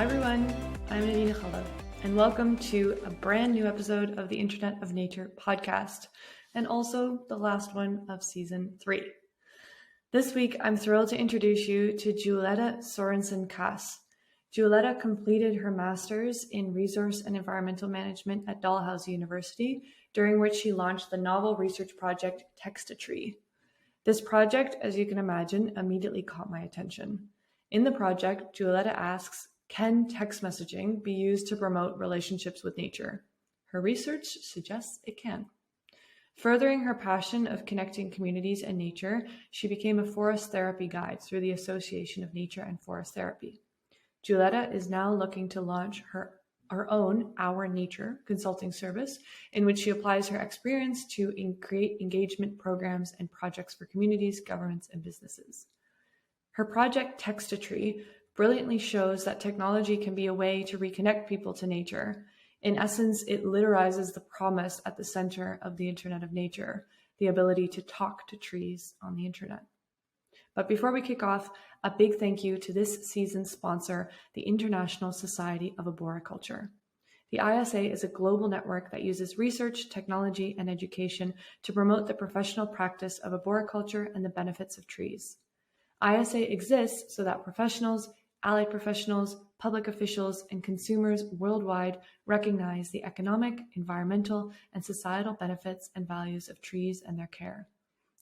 Hi everyone, I'm Nadina Galle, and welcome to a brand new episode of the Internet of Nature podcast, and also the last one of season 3. This week, I'm thrilled to introduce you to Julietta Sorensen Kass. Julietta completed her master's in resource and environmental management at Dalhousie University, during which she launched the novel research project Text-a-Tree. This project, as you can imagine, immediately caught my attention. In the project, Julietta asks, can text messaging be used to promote relationships with nature? Her research suggests it can. Furthering her passion of connecting communities and nature, she became a forest therapy guide through the Association of Nature and Forest Therapy. Julietta is now looking to launch her own Our Nature consulting service, in which she applies her experience to create engagement programs and projects for communities, governments, and businesses. Her project Text-a-Tree brilliantly shows that technology can be a way to reconnect people to nature. In essence, it literizes the promise at the center of the Internet of Nature, the ability to talk to trees on the internet. But before we kick off, a big thank you to this season's sponsor, the International Society of Arboriculture. The ISA is a global network that uses research, technology, and education to promote the professional practice of arboriculture and the benefits of trees. ISA exists so that professionals, allied professionals, public officials, and consumers worldwide recognize the economic, environmental, and societal benefits and values of trees and their care.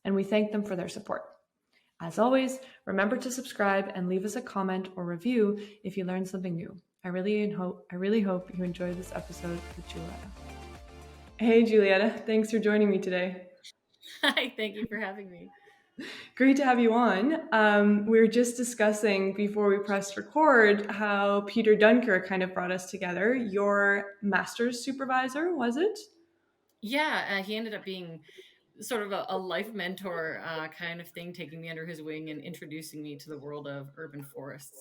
And we thank them for their support. As always, remember to subscribe and leave us a comment or review if you learned something new. I really hope you enjoy this episode with Julietta. Hey, Julietta, thanks for joining me today. Hi, thank you for having me. Great to have you on. We were just discussing before we pressed record how Peter Dunker kind of brought us together. Your master's supervisor, was it? Yeah, he ended up being sort of a life mentor kind of thing, taking me under his wing and introducing me to the world of urban forests.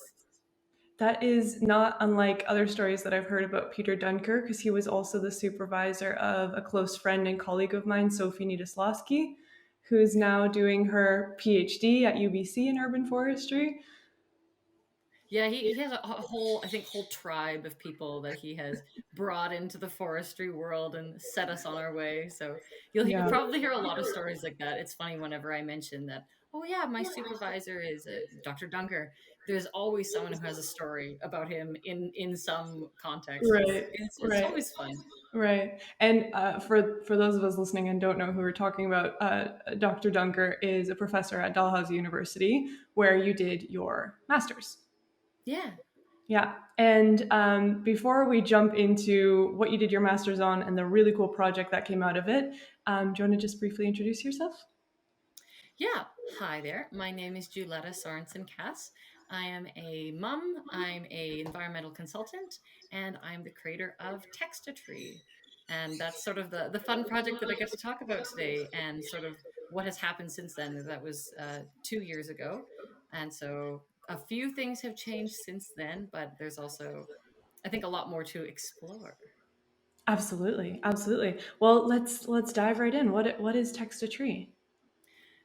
That is not unlike other stories that I've heard about Peter Dunker, because he was also the supervisor of a close friend and colleague of mine, Sophie Niederslawski, who's now doing her PhD at UBC in urban forestry. Yeah, he has a whole, I think, whole tribe of people that he has brought into the forestry world and set us on our way. So you'll Yeah. probably hear a lot of stories like that. It's funny whenever I mention that, oh yeah, my supervisor is Dr. Dunker. There's always someone who has a story about him in some context. Right, It's right. always fun. Right. And for those of us listening and don't know who we're talking about, Dr. Dunker is a professor at Dalhousie University, where you did your master's. Yeah. Yeah. And before we jump into what you did your master's on and the really cool project that came out of it, do you want to just briefly introduce yourself? Yeah. Hi there. My name is Julietta Sorensen Kass. I am a mom, I'm a environmental consultant, and I'm the creator of Text-a-Tree. And that's sort of the fun project that I get to talk about today and sort of what has happened since then. That was 2 years ago. And so a few things have changed since then, but there's also, I think, a lot more to explore. Absolutely, absolutely. Well, let's dive right in. What is Text-a-Tree?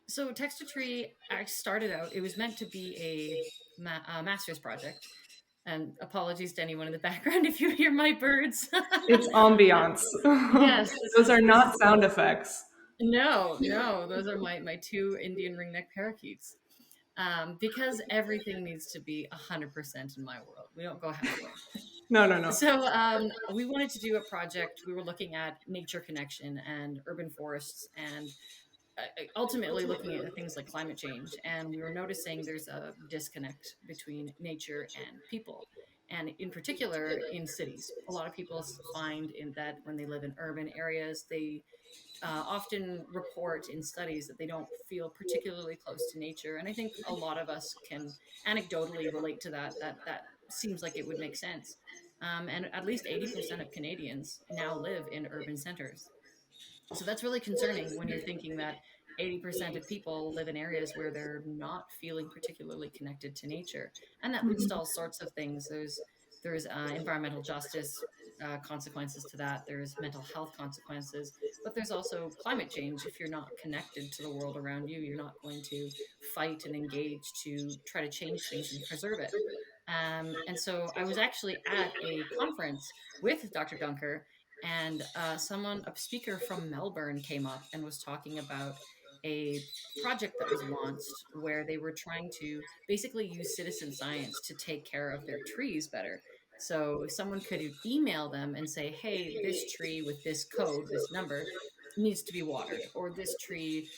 So Text-a-Tree, I started out, it was meant to be a master's project. And apologies to anyone in the background if you hear my birds. It's ambiance. Yes, Those are this not is sound effects. no, those are my two Indian ringneck parakeets. Because everything needs to be 100% in my world. We don't go halfway. No. So we wanted to do a project. We were looking at nature connection and urban forests and ultimately looking at things like climate change, and we were noticing there's a disconnect between nature and people, and in particular in cities. A lot of people find in that when they live in urban areas, they often report in studies that they don't feel particularly close to nature, and I think a lot of us can anecdotally relate to that. That seems like it would make sense. And at least 80% of Canadians now live in urban centers. So that's really concerning when you're thinking that 80% of people live in areas where they're not feeling particularly connected to nature. And that leads to all sorts of things. There's environmental justice consequences to that. There's mental health consequences, but there's also climate change. If you're not connected to the world around you, you're not going to fight and engage to try to change things and preserve it. And so I was actually at a conference with Dr. Dunker, and a speaker from Melbourne came up and was talking about a project that was launched where they were trying to basically use citizen science to take care of their trees better. So someone could email them and say, hey, this tree with this code, this number, needs to be watered, or this tree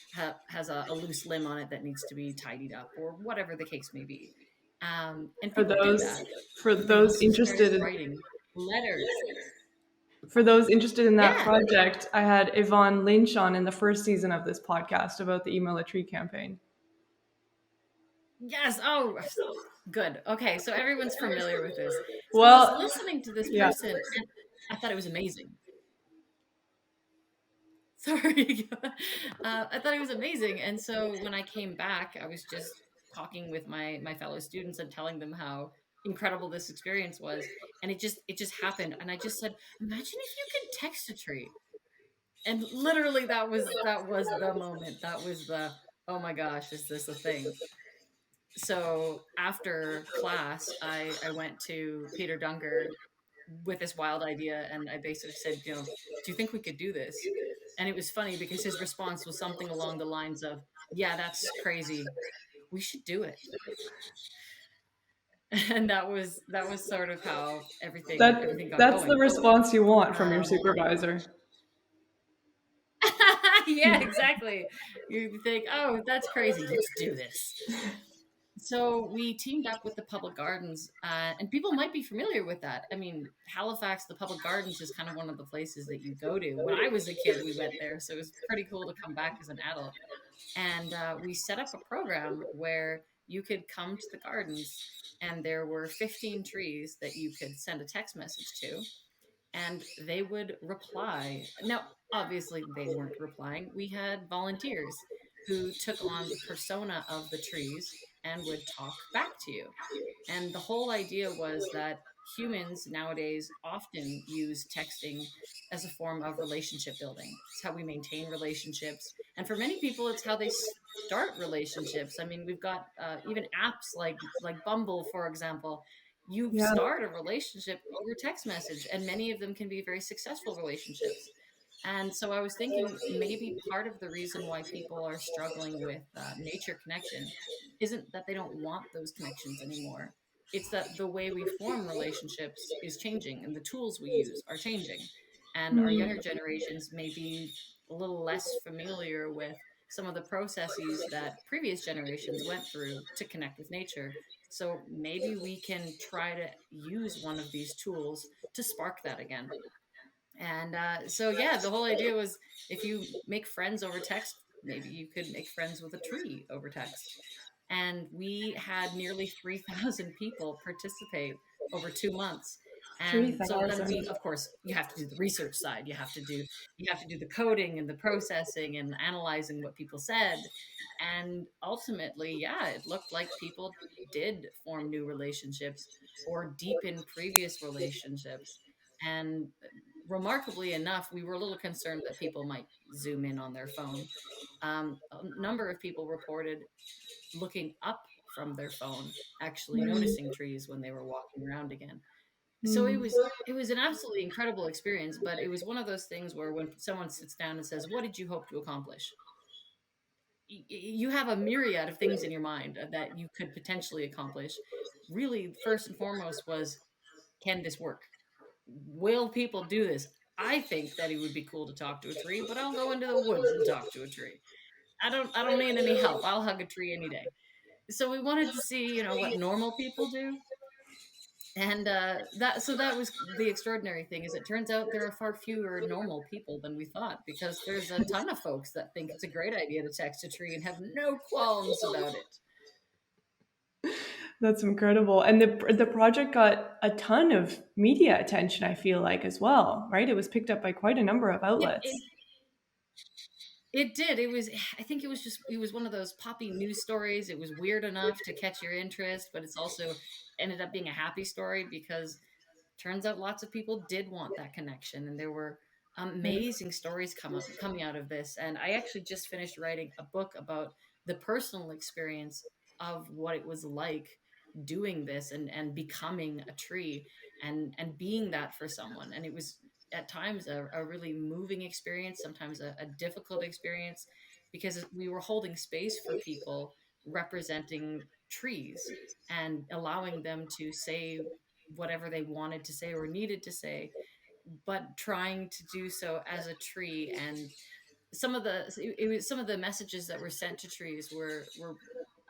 has a loose limb on it that needs to be tidied up, or whatever the case may be. And For people did those that. for They those also started interested writing letters. for those interested in that Yeah. project, I had Yvonne Lynch on in the first season of this podcast about the Email a Tree campaign. Yes. Oh, good. Okay. So everyone's familiar with this. So I was Well, listening to this yeah. person and I thought it was amazing. Sorry. I thought it was amazing. And so when I came back, I was just talking with my fellow students and telling them how incredible this experience was. And it just happened. And I just said, imagine if you could text a tree. And literally that was the moment. That was the, oh my gosh, is this a thing? So after class, I went to Peter Dunker with this wild idea, and I basically said, do you think we could do this? And it was funny because his response was something along the lines of, yeah, that's crazy, we should do it. And that was sort of how everything got That's the going. response you want from your um, supervisor. yeah, exactly. You think, oh, that's crazy, let's do this. So we teamed up with the public gardens, and people might be familiar with that. I mean, Halifax, the public gardens is kind of one of the places that you go to. When I was a kid, we went there, so it was pretty cool to come back as an adult. And we set up a program where you could come to the gardens, and there were 15 trees that you could send a text message to, and they would reply. Now, obviously, they weren't replying. We had volunteers who took on the persona of the trees and would talk back to you. And the whole idea was that humans nowadays often use texting as a form of relationship building. It's how we maintain relationships. And for many people, it's how they start relationships. I mean, we've got even apps like Bumble, for example. You Yeah. start a relationship over text message, and many of them can be very successful relationships. And so I was thinking maybe part of the reason why people are struggling with nature connection isn't that they don't want those connections anymore. It's that the way we form relationships is changing and the tools we use are changing. And our younger generations may be a little less familiar with some of the processes that previous generations went through to connect with nature. So maybe we can try to use one of these tools to spark that again. And so, yeah, the whole idea was if you make friends over text, maybe you could make friends with a tree over text. And we had nearly 3,000 people participate over 2 months. And so then 3,000. we, of course, you have to do the research side. You have to do the coding and the processing and analyzing what people said. And ultimately, yeah, it looked like people did form new relationships or deepen previous relationships. And remarkably enough, we were a little concerned that people might zoom in on their phone. A number of people reported looking up from their phone, actually noticing trees when they were walking around again. So it was an absolutely incredible experience, but it was one of those things where when someone sits down and says, "What did you hope to accomplish?" You have a myriad of things in your mind that you could potentially accomplish. Really, first and foremost was, can this work? Will people do this? I think that it would be cool to talk to a tree, but I'll go into the woods and talk to a tree. I don't need any help. I'll hug a tree any day. So we wanted to see, what normal people do. And that was the extraordinary thing, is it turns out there are far fewer normal people than we thought, because there's a ton of folks that think it's a great idea to text a tree and have no qualms about it. That's incredible. And the project got a ton of media attention, I feel like, as well, right? It was picked up by quite a number of Yeah, outlets. it did. I think it was one of those poppy news stories. It was weird enough to catch your interest, but it's also ended up being a happy story because turns out lots of people did want that connection, and there were amazing stories coming out of this. And I actually just finished writing a book about the personal experience of what it was like doing this and becoming a tree and being that for someone. And it was at times a really moving experience, sometimes a difficult experience, because we were holding space for people representing trees and allowing them to say whatever they wanted to say or needed to say, but trying to do so as a tree. And some of the messages that were sent to trees were,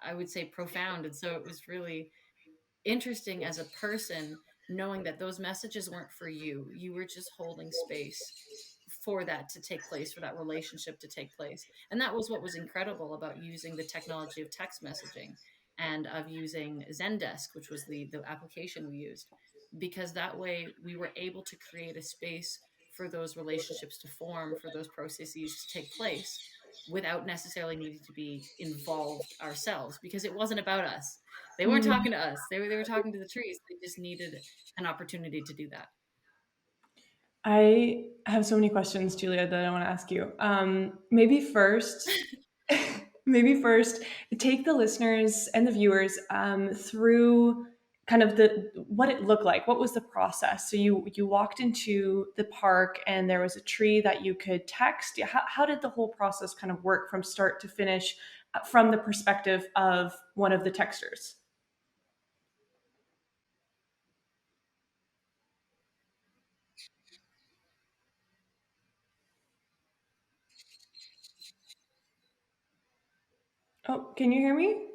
I would say, profound. And so it was really interesting as a person, knowing that those messages weren't for you. You were just holding space for that to take place, for that relationship to take place. And that was what was incredible about using the technology of text messaging and of using Zendesk, which was the application we used, because that way we were able to create a space for those relationships to form, for those processes to take place without necessarily needing to be involved ourselves, because it wasn't about us. They weren't Mm. talking to us. They were talking to the trees. They just needed an opportunity to do that. I have so many questions, Julia, that I want to ask you. Maybe first, maybe first, take the listeners and the viewers through kind of the what it looked like. What was the process? So you walked into the park and there was a tree that you could text. How did the whole process kind of work from start to finish, from the perspective of one of the texters? Oh, can you hear me?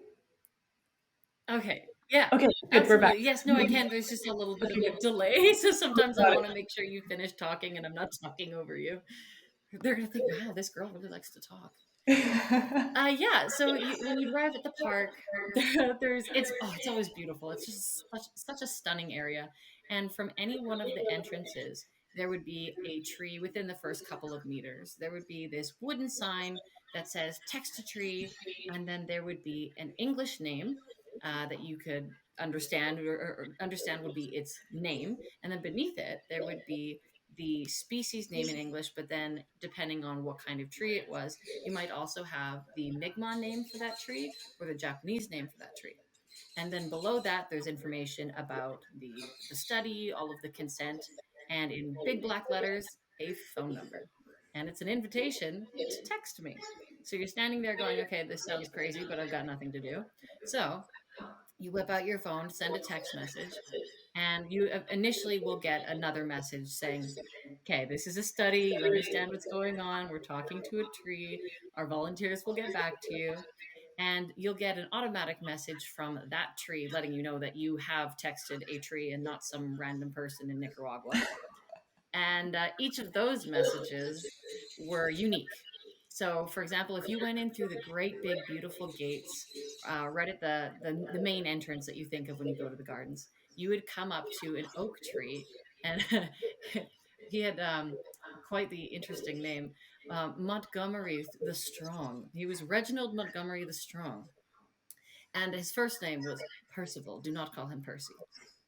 Okay. Yeah, Okay, good. We're back. absolutely. Yes, no, I can. There's just a little bit of a delay. So sometimes I Got it. want to make sure you finish talking and I'm not talking over you. They're going to think, wow, this girl really likes to talk. Yeah. So when you arrive at the park, it's always beautiful. It's just such a stunning area, and from any one of the entrances, there would be a tree within the first couple of meters. There would be this wooden sign that says "Text a tree," and then there would be an English name that you could understand, or understand would be its name, and then beneath it there would be the species name in English, but then depending on what kind of tree it was, you might also have the Mi'kmaq name for that tree or the Japanese name for that tree. And then below that, there's information about the study, all of the consent, and in big black letters, a phone number. And it's an invitation to text me. So you're standing there going, okay, this sounds crazy, but I've got nothing to do. So you whip out your phone, send a text message, and you initially will get another message saying, okay, this is a study. You understand what's going on. We're talking to a tree. Our volunteers will get back to you. And you'll get an automatic message from that tree letting you know that you have texted a tree and not some random person in Nicaragua. And each of those messages were unique. So, for example, if you went in through the great big beautiful gates, right at the main entrance that you think of when you go to the gardens, you would come up to an oak tree, and he had quite the interesting name, Montgomery the Strong. He was Reginald Montgomery the Strong, and his first name was Percival. Do not call him Percy.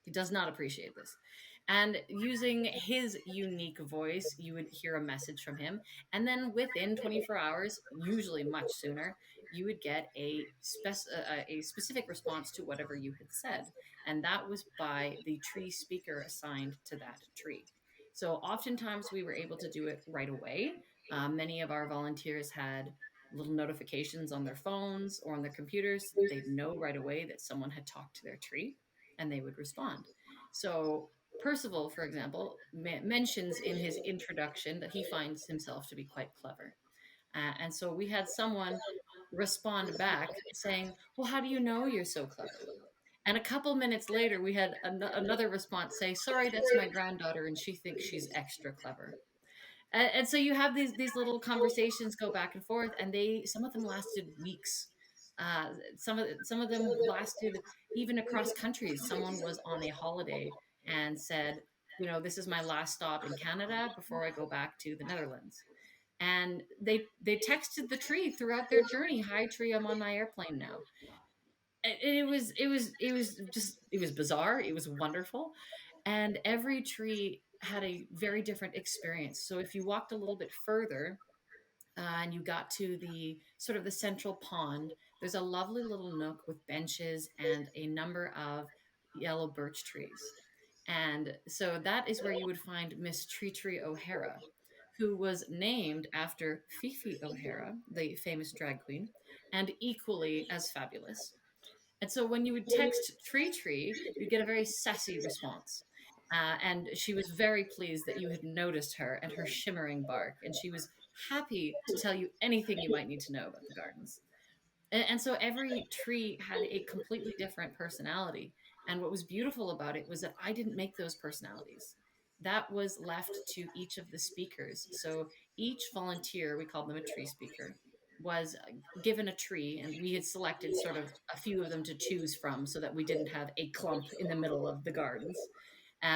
He does not appreciate this. And using his unique voice, you would hear a message from him. And then within 24 hours, usually much sooner, you would get a specific response to whatever you had said. And that was by the tree speaker assigned to that tree. So oftentimes we were able to do it right away. Many of our volunteers had little notifications on their phones or on their computers. They'd know right away that someone had talked to their tree and they would respond. So Percival, for example, mentions in his introduction that he finds himself to be quite clever. And so we had someone respond back saying, well, how do you know you're so clever? And a couple minutes later, we had another response say, sorry, that's my granddaughter, and she thinks she's extra clever. And so you have these little conversations go back and forth, and some of them lasted weeks. Some of them lasted even across countries. Someone was on a holiday and said, you know, this is my last stop in Canada before I go back to the Netherlands. And they texted the tree throughout their journey. Hi tree, I'm on my airplane now. And it was bizarre. It was wonderful, and every tree had a very different experience. So if you walked a little bit further and you got to the sort of the central pond, there's a lovely little nook with benches and a number of yellow birch trees. And so that is where you would find Miss Tree Tree O'Hara, who was named after Fifi O'Hara, the famous drag queen, and equally as fabulous. And so when you would text Tree Tree, you'd get a very sassy response. And she was very pleased that you had noticed her and her shimmering bark, and she was happy to tell you anything you might need to know about the gardens. And so every tree had a completely different personality. And what was beautiful about it was that I didn't make those personalities. That was left to each of the speakers. So each volunteer, we called them a tree speaker, was given a tree, and we had selected sort of a few of them to choose from so that we didn't have a clump in the middle of the gardens.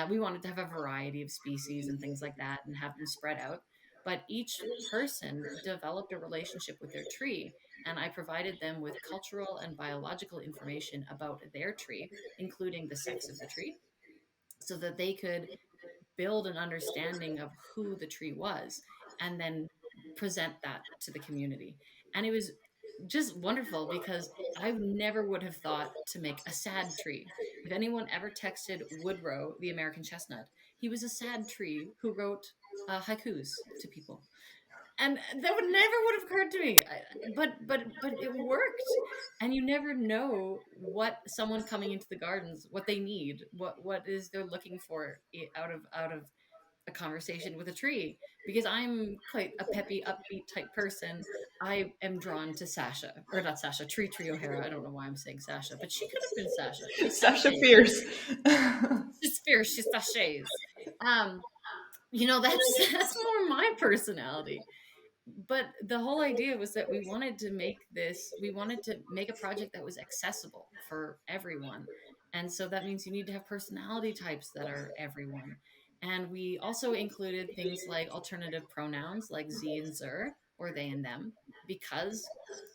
We wanted to have a variety of species and things like that and have them spread out. But each person developed a relationship with their tree, and I provided them with cultural and biological information about their tree, including the sex of the tree, so that they could build an understanding of who the tree was and then present that to the community. And it was just wonderful because I never would have thought to make a sad tree. If anyone ever texted Woodrow, the American chestnut, he was a sad tree who wrote haikus to people, and that would have occurred to me. But it worked. And you never know what someone coming into the gardens, what they need, what is they're looking for out of a conversation with a tree. Because I'm quite a peppy upbeat type person, I am drawn to Sasha, or not Sasha, Tree Tree O'Hara. I don't know why I'm saying Sasha, but she could have been Sasha. She's Sasha sashay. Fierce. She's fierce, she's sachets. um that's more my personality. But the whole idea was that we wanted to make a project that was accessible for everyone. And so that means you need to have personality types that are everyone. And we also included things like alternative pronouns like z and zer, or they and them, because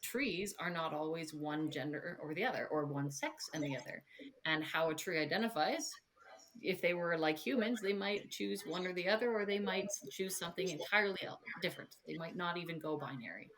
trees are not always one gender or the other, or one sex and the other. And how a tree identifies, if they were like humans, they might choose one or the other, or they might choose something entirely different. They might not even go binary.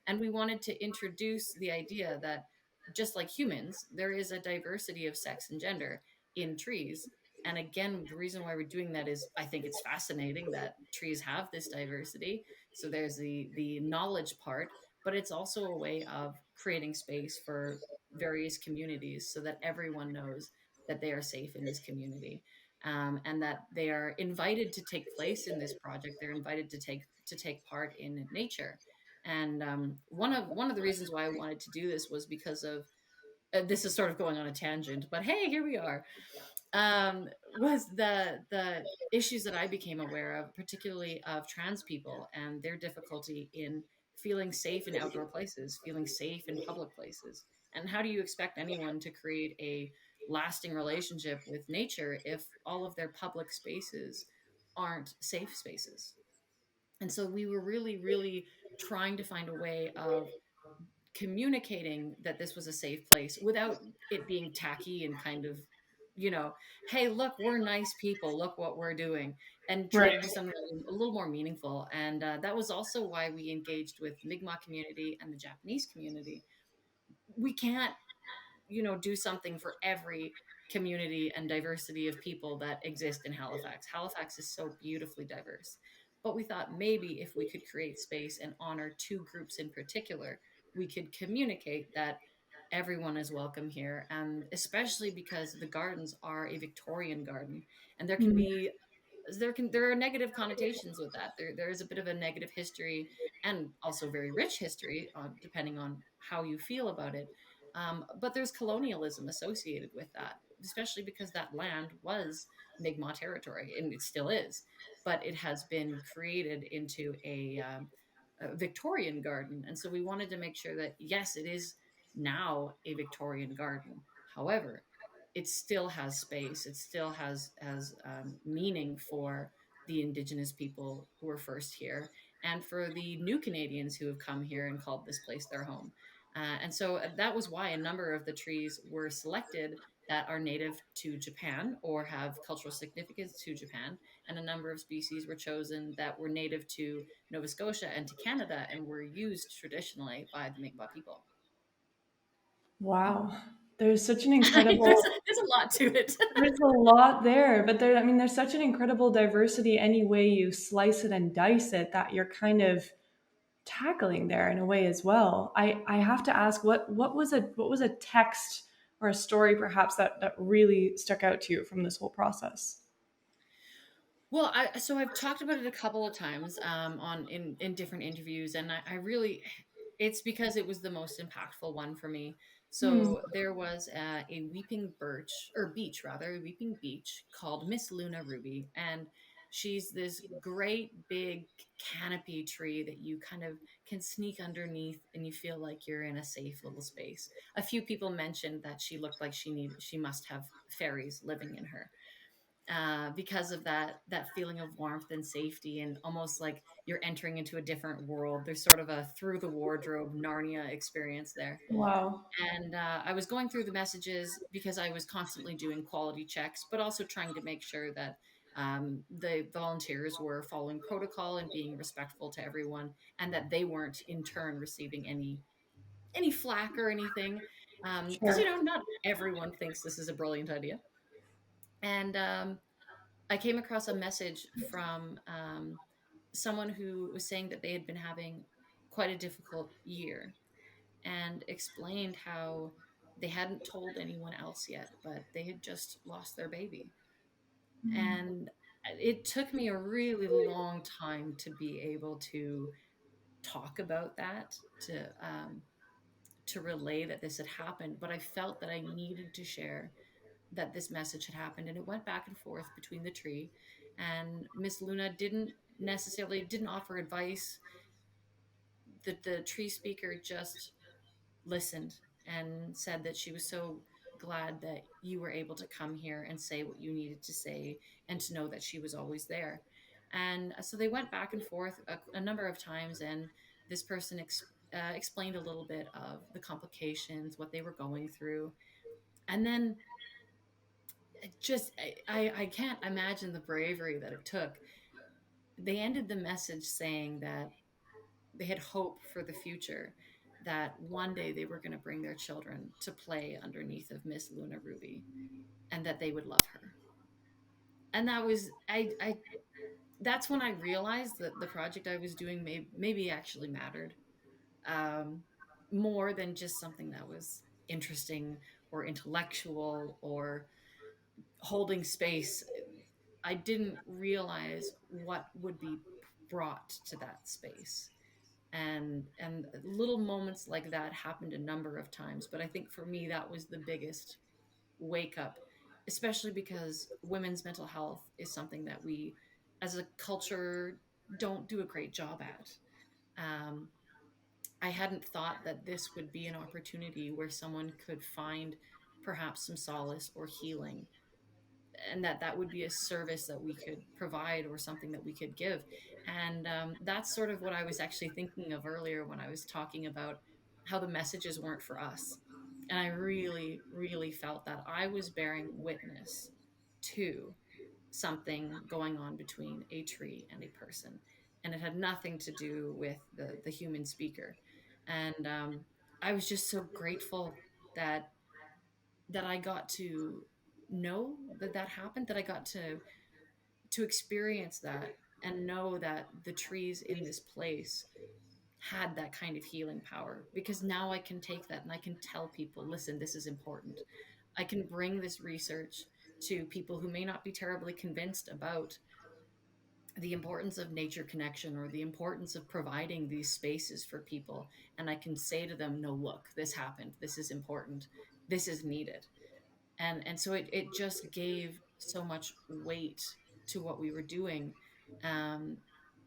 And we wanted to introduce the idea that just like humans, there is a diversity of sex and gender in trees. And again, the reason why we're doing that is I think it's fascinating that trees have this diversity. So there's the knowledge part, but it's also a way of creating space for various communities so that everyone knows that they are safe in this community, and that they are invited to take place in this project. They're invited to take part in nature. And one of the reasons why I wanted to do this was because of this is sort of going on a tangent, but hey, here we are. Was the issues that I became aware of, particularly of trans people and their difficulty in feeling safe in outdoor places, feeling safe in public places. And how do you expect anyone to create a lasting relationship with nature if all of their public spaces aren't safe spaces? And so we were really, really trying to find a way of communicating that this was a safe place without it being tacky and kind of, you know, hey, look, we're nice people, look what we're doing, and try Right. to do something a little more meaningful. And that was also why we engaged with Mi'kmaq community and the Japanese community. We can't, do something for every community and diversity of people that exist in Halifax. Halifax is so beautifully diverse. But we thought maybe if we could create space and honor two groups in particular, we could communicate that everyone is welcome here. And especially because the gardens are a Victorian garden, and there are negative connotations with that. There is a bit of a negative history, and also very rich history, depending on how you feel about it. But there's colonialism associated with that, especially because that land was Mi'kmaq territory, and it still is. But it has been created into a Victorian garden, and so we wanted to make sure that yes, it is now a Victorian garden. However, it still has space. It still has meaning for the Indigenous people who were first here, and for the new Canadians who have come here and called this place their home. And so that was why a number of the trees were selected that are native to Japan or have cultural significance to Japan, and a number of species were chosen that were native to Nova Scotia and to Canada and were used traditionally by the Mi'kmaq people. Wow. There's such an there's, incredible there's a lot to it. there's a lot there, but there I mean there's such an incredible diversity any way you slice it and dice it that you're kind of tackling there in a way as well. I have to ask what was a text or a story perhaps that really stuck out to you from this whole process? Well, so I've talked about it a couple of times on in different interviews, and I really, it's because it was the most impactful one for me. Hmm. So there was a weeping birch or beech rather, a weeping beech called Miss Luna Ruby, and she's this great big canopy tree that you kind of can sneak underneath, and you feel like you're in a safe little space. A few people mentioned that she looked like she must have fairies living in her because of that feeling of warmth and safety, and almost like you're entering into a different world. There's sort of a through the wardrobe Narnia experience there. Wow. And I was going through the messages because I was constantly doing quality checks, but also trying to make sure that the volunteers were following protocol and being respectful to everyone, and that they weren't in turn receiving any flack or anything. Because Sure. not everyone thinks this is a brilliant idea. And I came across a message from someone who was saying that they had been having quite a difficult year, and explained how they hadn't told anyone else yet, but they had just lost their baby. And it took me a really long time to be able to talk about that, to relay that this had happened, but I felt that I needed to share that this message had happened. And it went back and forth between the tree, and Miss Luna didn't offer advice. The tree speaker just listened and said that she was so glad that you were able to come here and say what you needed to say, and to know that she was always there. And so they went back and forth a number of times, and this person explained a little bit of the complications, what they were going through. And then I can't imagine the bravery that it took. They ended the message saying that they had hope for the future, that one day they were going to bring their children to play underneath of Miss Luna Ruby, and that they would love her. And that was I that's when I realized that the project I was doing maybe actually mattered, um, more than just something that was interesting or intellectual or holding space. I didn't realize what would be brought to that space. And little moments like that happened a number of times, but I think for me that was the biggest wake up, especially because women's mental health is something that we as a culture don't do a great job at. um, I hadn't thought that this would be an opportunity where someone could find perhaps some solace or healing, and that would be a service that we could provide or something that we could give. And that's sort of what I was actually thinking of earlier when I was talking about how the messages weren't for us. And I really really felt that I was bearing witness to something going on between a tree and a person, and it had nothing to do with the human speaker. And I was just so grateful that I got to know that that happened, that I got to experience that, and know that the trees in this place had that kind of healing power, because now I can take that and I can tell people, listen, this is important. I can bring this research to people who may not be terribly convinced about the importance of nature connection or the importance of providing these spaces for people, and I can say to them, no, look, this happened, this is important, this is needed. And so it just gave so much weight to what we were doing. um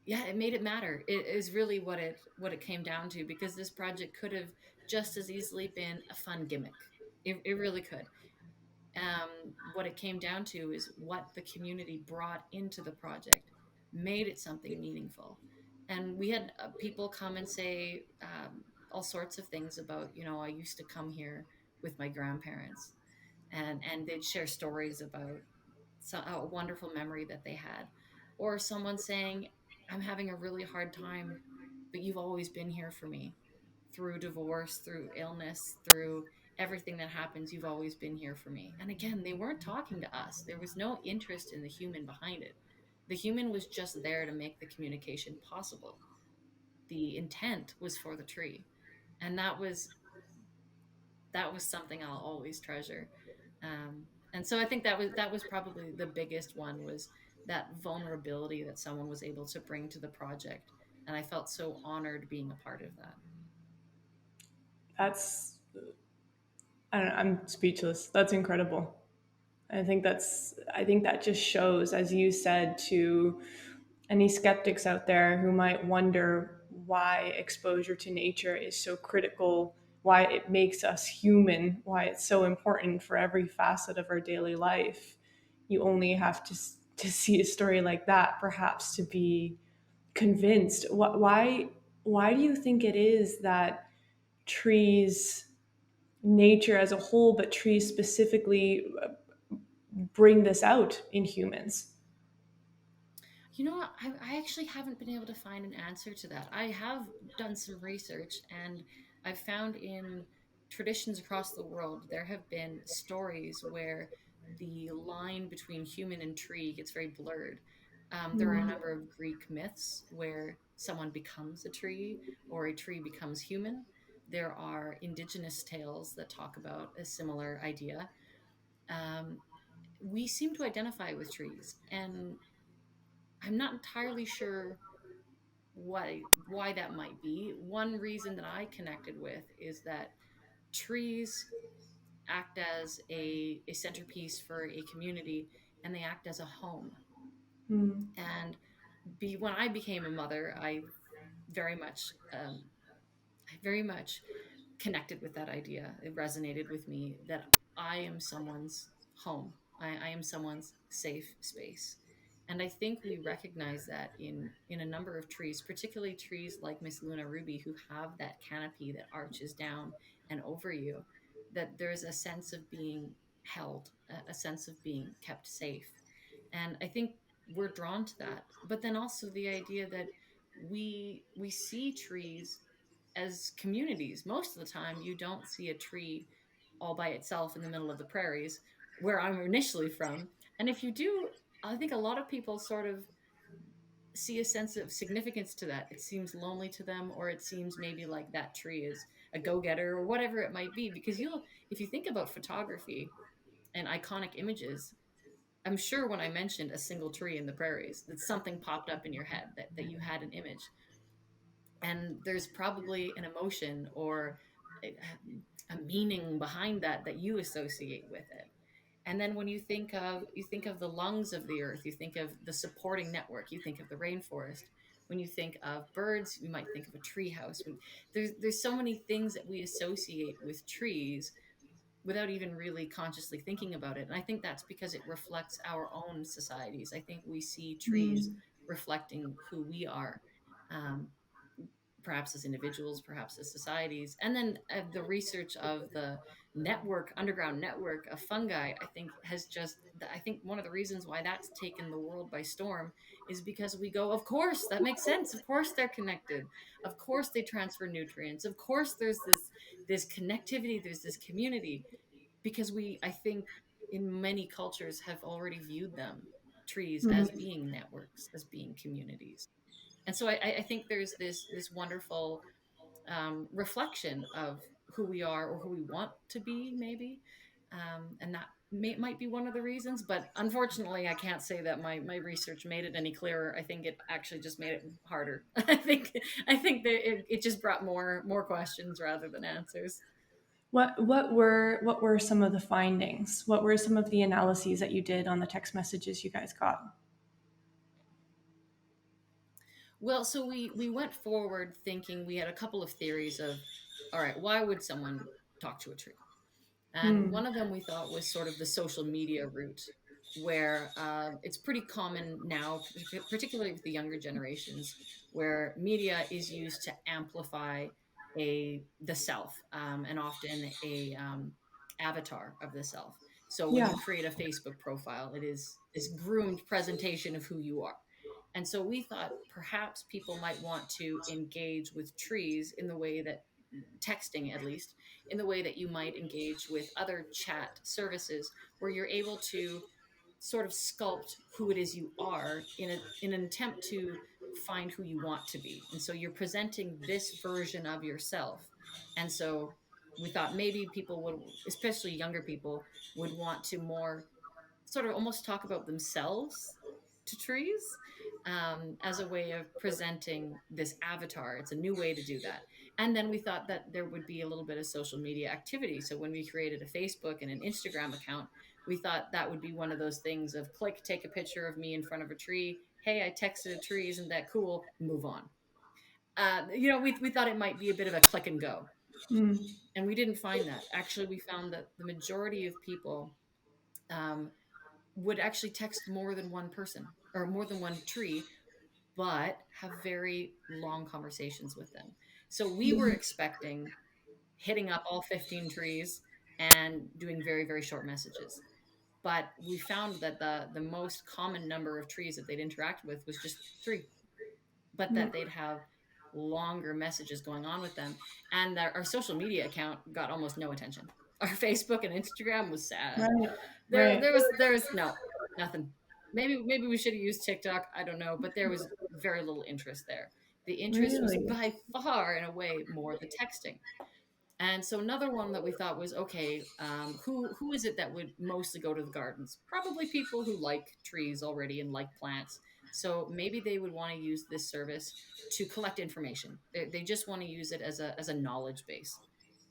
yeah, it made it matter. It is really what it came down to, because this project could have just as easily been a fun gimmick. It really could. What it came down to is what the community brought into the project made it something meaningful. And we had people come and say all sorts of things about, I used to come here with my grandparents, and they'd share stories about a wonderful memory that they had, or someone saying, I'm having a really hard time, but you've always been here for me through divorce, through illness, through everything that happens, you've always been here for me. And again, they weren't talking to us. There was no interest in the human behind it. The human was just there to make the communication possible. The intent was for the tree. And that was something I'll always treasure. And so I think that was probably the biggest one, was that vulnerability that someone was able to bring to the project, and I felt so honored being a part of that. That's, I don't know, I'm speechless. That's incredible. I think that just shows, as you said, to any skeptics out there who might wonder why exposure to nature is so critical, why it makes us human, why it's so important for every facet of our daily life. You only have to see a story like that, perhaps, to be convinced. Why do you think it is that trees, nature as a whole, but trees specifically, bring this out in humans? I actually haven't been able to find an answer to that. I have done some research, and I've found in traditions across the world, there have been stories where the line between human and tree gets very blurred. There are a Mm. number of Greek myths where someone becomes a tree or a tree becomes human. There are indigenous tales that talk about a similar idea. Um, we seem to identify with trees, and I'm not entirely sure why that might be. One reason that I connected with is that trees act as a centerpiece for a community, and they act as a home. Mm. And when I became a mother, very much I very much connected with that idea. It resonated with me that I am someone's home. I am someone's safe space. And I think we recognize that in a number of trees, particularly trees like Miss Luna Ruby, who have that canopy that arches down and over you, that there's a sense of being held, a sense of being kept safe. And I think we're drawn to that. But then also the idea that we see trees as communities. Most of the time, you don't see a tree all by itself in the middle of the prairies, where I'm initially from. And if you do, I think a lot of people sort of see a sense of significance to that. It seems lonely to them, or it seems maybe like that tree is a go-getter or whatever it might be. Because if you think about photography and iconic images, I'm sure when I mentioned a single tree in the prairies, that something popped up in your head, that you had an image. And there's probably an emotion or a, a meaning behind that you associate with it. And then when you think of the lungs of the earth, you think of the supporting network, you think of the rainforest. When you think of birds, you might think of a tree house. There's so many things that we associate with trees without even really consciously thinking about it. And I think that's because it reflects our own societies. I think we see trees Mm. reflecting who we are. Um, Perhaps as individuals, perhaps as societies. And then the research of the underground network of fungi, I think I think one of the reasons why that's taken the world by storm is because we go, of course, that makes sense. Of course they're connected. Of course they transfer nutrients. Of course there's this connectivity, there's this community, because I think in many cultures have already viewed trees as Mm. being networks, as being communities. And so I think there's this wonderful reflection of who we are or who we want to be, maybe. And that might be one of the reasons, but unfortunately I can't say that my research made it any clearer. I think it actually just made it harder. I think that it just brought more questions rather than answers. What were some of the findings? What were some of the analyses that you did on the text messages you guys got? Well, so we went forward thinking, we had a couple of theories of, all right, why would someone talk to a tree? And Mm. one of them we thought was sort of the social media route, where it's pretty common now, particularly with the younger generations, where media is used to amplify the self, and often a avatar of the self. So when Yeah. you create a Facebook profile, it is this groomed presentation of who you are. And so we thought perhaps people might want to engage with trees in the way that texting, at least, in the way that you might engage with other chat services, where you're able to sort of sculpt who it is you are in an attempt to find who you want to be. And so you're presenting this version of yourself. And so we thought maybe people would, especially younger people, would want to more sort of almost talk about themselves to trees, as a way of presenting this avatar. It's a new way to do that. And then we thought that there would be a little bit of social media activity. So when we created a Facebook and an Instagram account, we thought that would be one of those things of click, take a picture of me in front of a tree. Hey, I texted a tree. Isn't that cool? Move on. We thought it might be a bit of a click and go. Mm. And we didn't find that. Actually, we found that the majority of people, um, would actually text more than one person or more than one tree, but have very long conversations with them. So we were expecting hitting up all 15 trees and doing very, very short messages. But we found that the most common number of trees that they'd interact with was just three, but Mm. that they'd have longer messages going on with them. And our social media account got almost no attention. Our Facebook and Instagram was sad. Right. There, Right. there was no, nothing. Maybe we should have used TikTok. I don't know, but there was very little interest there. The interest was Really. by far, in a way, more the texting. And so another one that we thought was okay. Who is it that would mostly go to the gardens? Probably people who like trees already and like plants. So maybe they would want to use this service to collect information. They just want to use it as a knowledge base.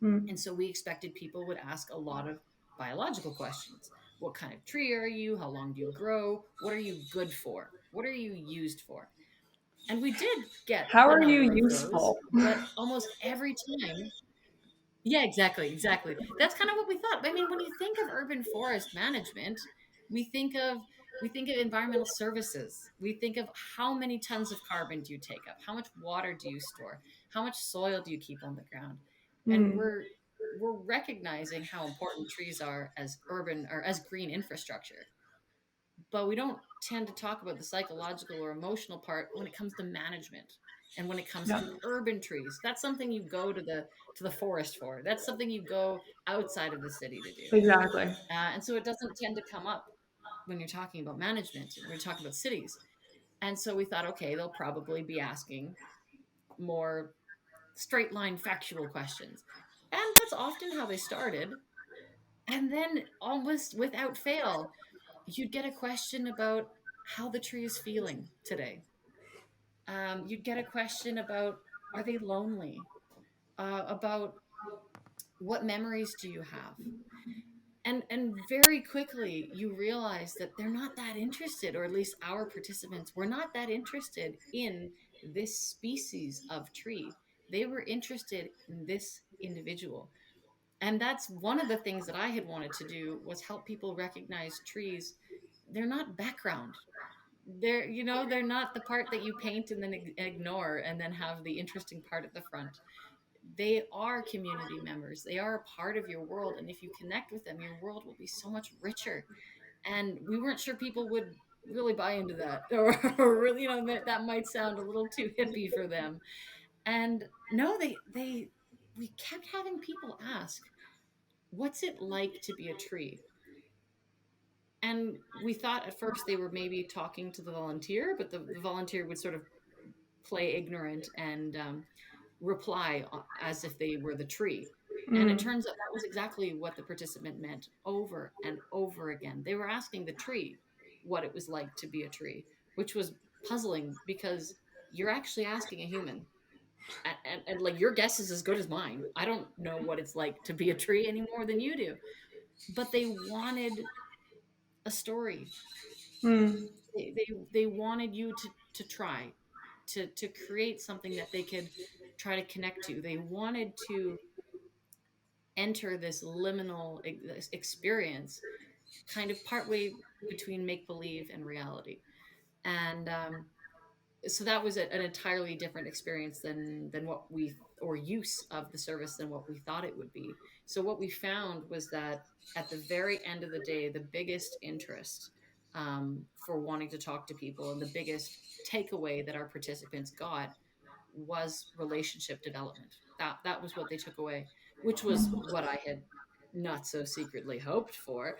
Mm. And so we expected people would ask a lot of biological questions. What kind of tree are you? How long do you grow? What are you good for? What are you used for? And we did get How a are you number of those, useful? but almost every time, yeah, exactly, exactly. That's kind of what we thought. I mean, when you think of urban forest management, we think of we think of environmental services. We think of how many tons of carbon do you take up? How much water do you store? How much soil do you keep on the ground? And Mm. we're recognizing how important trees are as urban or as green infrastructure, but we don't tend to talk about the psychological or emotional part when it comes to management and when it comes Yeah. to urban trees. That's something you go to the forest for. That's something you go outside of the city to do. Exactly. And so it doesn't tend to come up when you're talking about management, when you're talking about cities. And so we thought, okay, they'll probably be asking more straight line factual questions. And that's often how they started. And then almost without fail, you'd get a question about how the tree is feeling today. You'd get a question about, are they lonely? About what memories do you have? And very quickly you realize that they're not that interested, or at least our participants were not that interested in this species of tree. They were interested in this individual. And that's one of the things that I had wanted to do, was help people recognize trees. They're not background. They're not the part that you paint and then ignore and then have the interesting part at the front. They are community members. They are a part of your world, and if you connect with them, your world will be so much richer. And we weren't sure people would really buy into that, or really, that might sound a little too hippie for them. And no, they we kept having people ask, what's it like to be a tree? And we thought at first they were maybe talking to the volunteer, but the volunteer would sort of play ignorant and reply as if they were the tree. And it Mm. turns out that was exactly what the participant meant over and over again. They were asking the tree what it was like to be a tree, which was puzzling because you're actually asking a human. And like, your guess is as good as mine. I don't know what it's like to be a tree any more than you do. But they wanted a story. Mm. They wanted you to try to create something that they could try to connect to. They wanted to enter this liminal experience, kind of partway between make believe and reality. And so that was an entirely different experience than what we, or use of the service, than what we thought it would be. So what we found was that at the very end of the day, the biggest interest, for wanting to talk to people, and the biggest takeaway that our participants got, was relationship development. That was what they took away. which was what I had not so secretly hoped for.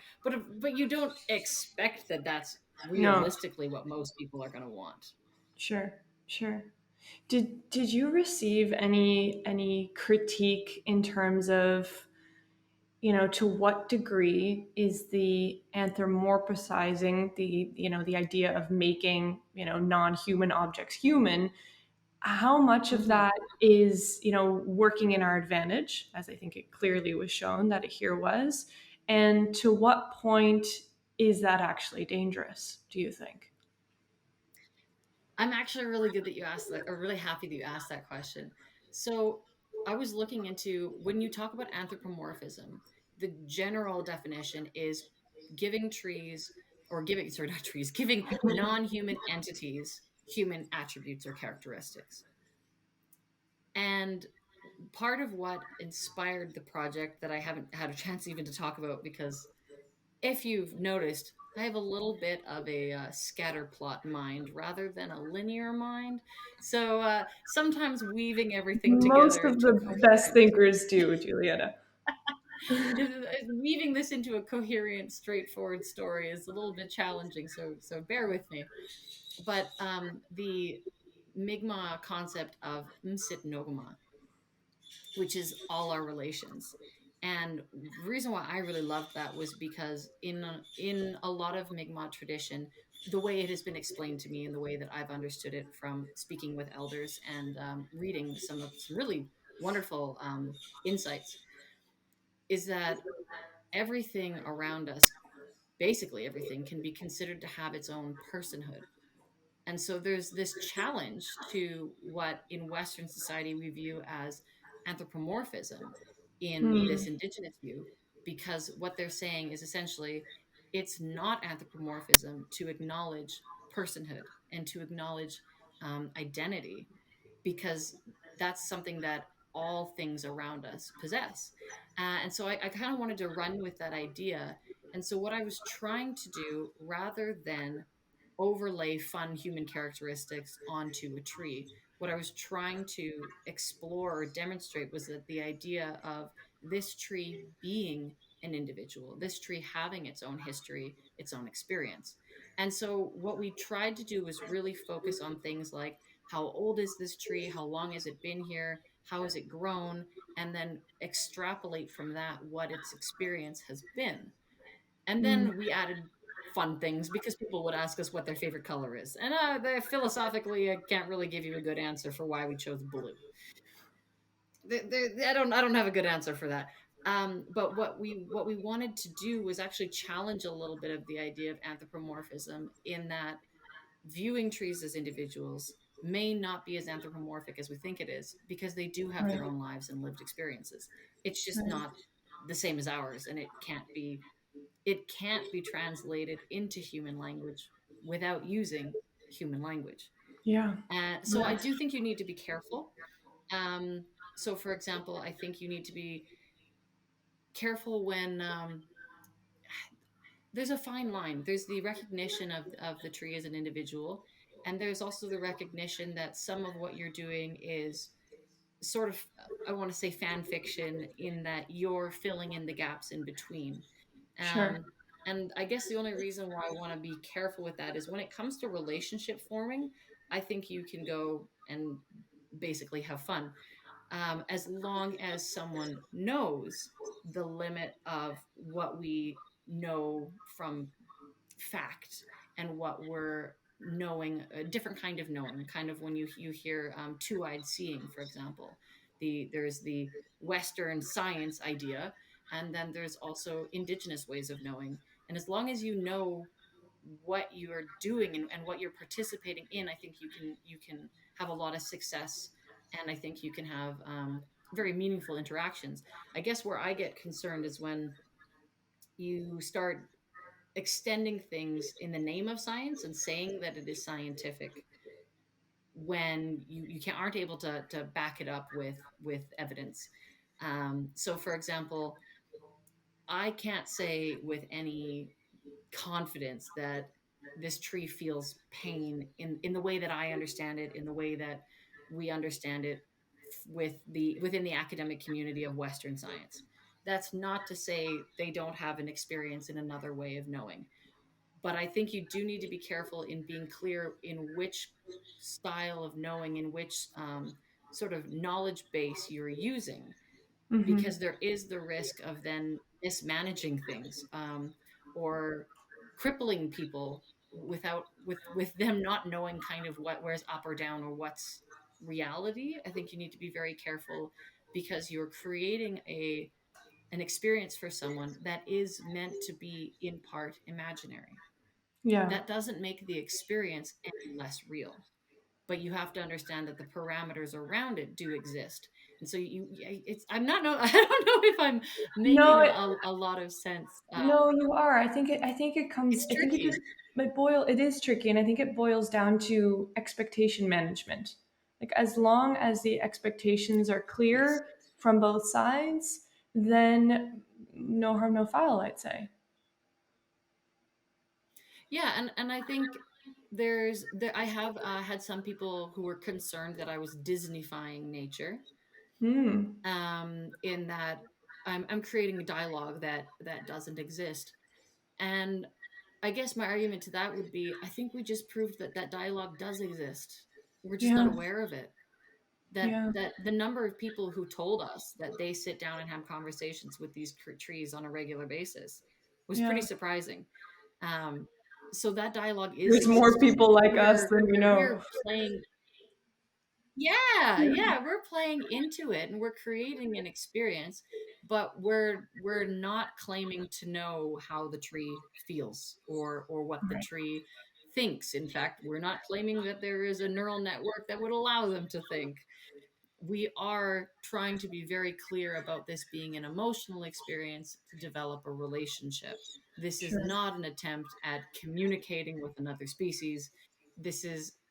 But you don't expect that that's No, realistically what most people are going to want. sure, sure. Did you receive any critique in terms of, to what degree is the anthropomorphizing, the idea of making, non-human objects human, how much of Mhm. that is, working in our advantage, as I think it clearly was shown that it here was, and to what point is that actually dangerous, do you think? I'm actually really good that you asked that, or really happy that you asked that question. So I was looking into when you talk about anthropomorphism, the general definition is giving trees, or giving, sorry, not trees, giving non-human entities human attributes or characteristics. And part of what inspired the project that I haven't had a chance even to talk about, because if you've noticed, I have a little bit of a scatter plot mind rather than a linear mind. So sometimes weaving everything Most together of into a the best coherent, thinkers do, Julietta. weaving this into a coherent, straightforward story is a little bit challenging. So bear with me. But the Mi'kmaq concept of Msit Nogma, which is all our relations. And the reason why I really loved that was because in a lot of Mi'kmaq tradition, the way it has been explained to me and the way that I've understood it from speaking with elders and reading some really wonderful insights, is that everything around us, basically everything, can be considered to have its own personhood. And so there's this challenge to what in Western society we view as anthropomorphism in this Hmm. indigenous view, because what they're saying is essentially it's not anthropomorphism to acknowledge personhood and to acknowledge identity, because that's something that all things around us possess. And so I kind of wanted to run with that idea. And so what I was trying to do, rather than overlay fun human characteristics onto a tree, what I was trying to explore or demonstrate was that the idea of this tree being an individual, this tree having its own history, its own experience. And so what we tried to do was really focus on things like how old is this tree? How long has it been here? How has it grown? And then extrapolate from that what its experience has been. And Hmm. then we added fun things because people would ask us what their favorite color is. And philosophically, I can't really give you a good answer for why we chose blue. I don't have a good answer for that. But what we wanted to do was actually challenge a little bit of the idea of anthropomorphism, in that viewing trees as individuals may not be as anthropomorphic as we think it is, because they do have their Right, own lives and lived experiences. It's just right. not the same as ours, and it can't be translated into human language without using human language. Yeah. And so I Yeah. do think you need to be careful. Um, so, for example, I think you need to be careful when there's a fine line. There's the recognition of the tree as an individual, and there's also the recognition that some of what you're doing is sort of, I want to say, fan fiction, in that you're filling in the gaps in between. Sure. Um, and I guess the only reason why I want to be careful with that is when it comes to relationship forming, I think you can go and basically have fun, as long as someone knows the limit of what we know from fact and what we're knowing, a different kind of knowing, kind of when you hear two-eyed seeing, for example. There's the Western science idea, and then there's also indigenous ways of knowing. And as long as you know what you're doing and what you're participating in, I think you can have a lot of success, and I think you can have very meaningful interactions. I guess where I get concerned is when you start extending things in the name of science and saying that it is scientific, when you aren't able to back it up with evidence. So, for example, I can't say with any confidence that this tree feels pain in the way that I understand it, in the way that we understand it within the academic community of Western science. That's not to say they don't have an experience in another way of knowing, but I think you do need to be careful in being clear in which style of knowing, in which sort of knowledge base you're using, Mm-hmm. because there is the risk of then mismanaging things, or crippling people with them not knowing kind of where's up or down or what's reality. I think you need to be very careful, because you're creating an experience for someone that is meant to be in part imaginary. Yeah. That doesn't make the experience any less real, but you have to understand that the parameters around it do exist. And so it's I'm not know I don't know if I'm No, making a lot of sense. no, you are. It's I think tricky. it is tricky. And I think it boils down to expectation management. Like, as long as the expectations are Yes. clear from both sides, then no harm, no foul, I'd say. Yeah, and I think I have had some people who were concerned that I was Disneyfying nature, Hmm. in that I'm creating a dialogue that doesn't exist. And I guess my argument to that would be, I think we just proved that that dialogue does exist. We're just not Yeah. aware of it. Yeah. That the number of people who told us that they sit down and have conversations with these trees on a regular basis was pretty Yeah. surprising. Um, so that dialogue is There's more existing. people like us than we know. We're playing. Yeah, Yeah. yeah, we're playing into it and we're creating an experience, but we're not claiming to know how the tree feels or what the Right. tree thinks. In fact, we're not claiming that there is a neural network that would allow them to think. We are trying to be very clear about this being an emotional experience to develop a relationship. This is Sure. not an attempt at communicating with another species.